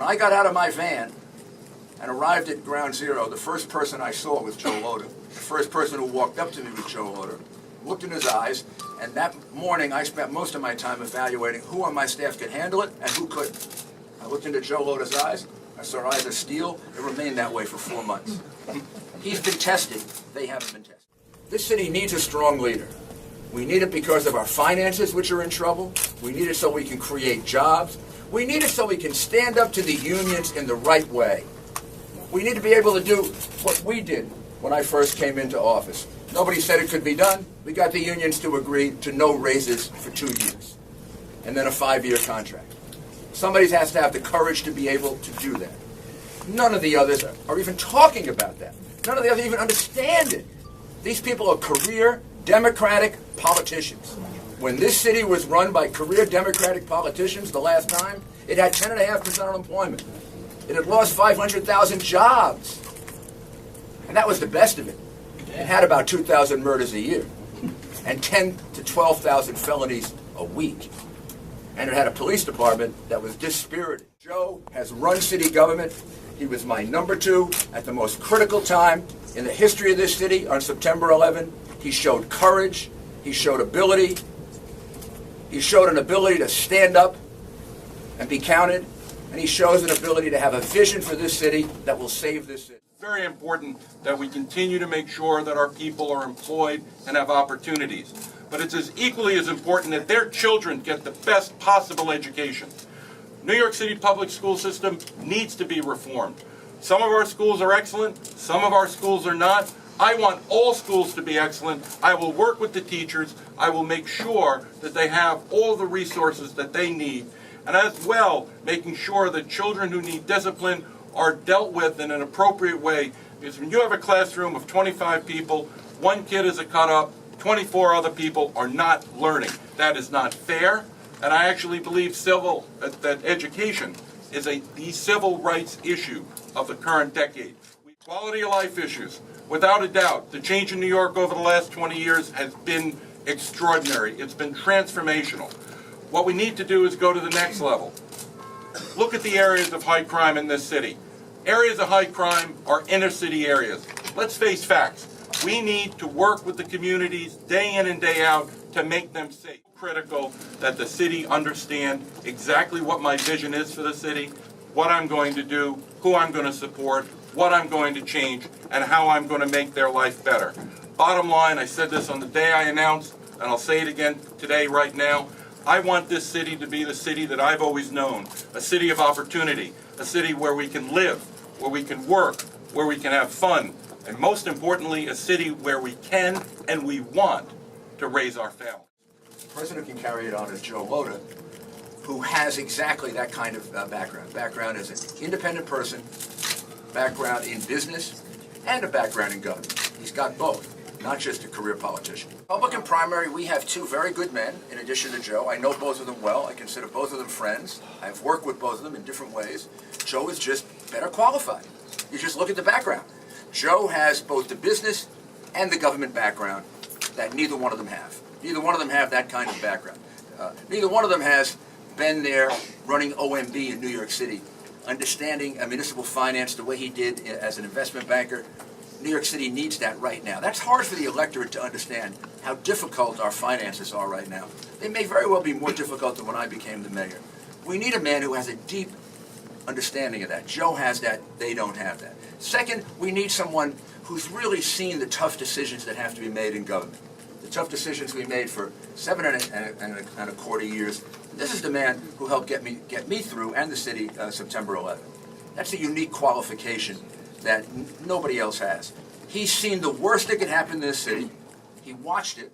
I got out of my van and arrived at Ground Zero, the first person I saw was Joe Lhota. The first person who walked up to me was Joe Lhota. Looked in his eyes, and that morning I spent most of my time evaluating who on my staff could handle it and who couldn't. I looked into Joe Lhota's eyes. I saw eyes of steel. It remained that way for 4 months. He's been tested. They haven't been tested. This city needs a strong leader. We need it because of our finances, which are in trouble. We need it so we can create jobs. We need it so we can stand up to the unions in the right way. We need to be able to do what we did when I first came into office. Nobody said it could be done. We got the unions to agree to no raises for 2 years, and then a 5-year contract. Somebody has to have the courage to be able to do that. None of the others are even talking about that. None of the others even understand it. These people are career Democratic politicians. When this city was run by career Democratic politicians the last time, it had 10.5% unemployment. It had lost 500,000 jobs. And that was the best of it. It had about 2,000 murders a year and 10 to 12,000 felonies a week. And it had a police department that was dispirited. Joe has run city government. He was my number 2 at the most critical time in the history of this city on September 11. He showed courage. He showed ability. He showed an ability to stand up and be counted. And he shows an ability to have a vision for this city that will save this city. Very important that we continue to make sure that our people are employed and have opportunities. But it's as equally as important that their children get the best possible education. New York City public school system needs to be reformed. Some of our schools are excellent, some of our schools are not. I want all schools to be excellent. I will work with the teachers. I will make sure that they have all the resources that they need. And as well, making sure that children who need discipline are dealt with in an appropriate way. Because when you have a classroom of 25 people, 1 kid is a cut-up, 24 other people are not learning. That is not fair, and I actually believe that education is the civil rights issue of the current decade. Quality of life issues. Without a doubt, the change in New York over the last 20 years has been extraordinary. It's been transformational. What we need to do is go to the next level. Look at the areas of high crime in this city. Areas of high crime are inner city areas. Let's face facts. We need to work with the communities day in and day out to make them safe. Critical that the city understand exactly what my vision is for the city, what I'm going to do, who I'm going to support, what I'm going to change, and how I'm going to make their life better. Bottom line, I said this on the day I announced, and I'll say it again today, right now, I want this city to be the city that I've always known, a city of opportunity, a city where we can live, where we can work, where we can have fun, and most importantly, a city where we can and we want to raise our family. The person who can carry it on is Joe Lhota, who has exactly that kind of background. Background as an independent person, background in business, and a background in government. He's got both, not just a career politician. Republican primary, we have 2 very good men, in addition to Joe. I know both of them well. I consider both of them friends. I've worked with both of them in different ways. Joe is just better qualified. You just look at the background. Joe has both the business and the government background that neither one of them have. Neither one of them have that kind of background. Neither one of them has been there running OMB in New York City, understanding municipal finance the way he did as an investment banker. New York City needs that right now. That's hard for the electorate to understand how difficult our finances are right now. They may very well be more difficult than when I became the mayor. We need a man who has a deep understanding of that. Joe has that. They don't have that. Second, we need someone who's really seen the tough decisions that have to be made in government. The tough decisions we made for 7.25 years. This is the man who helped get me through, and the city, September 11th. That's a unique qualification that nobody else has. He's seen the worst that could happen in this city. He watched it.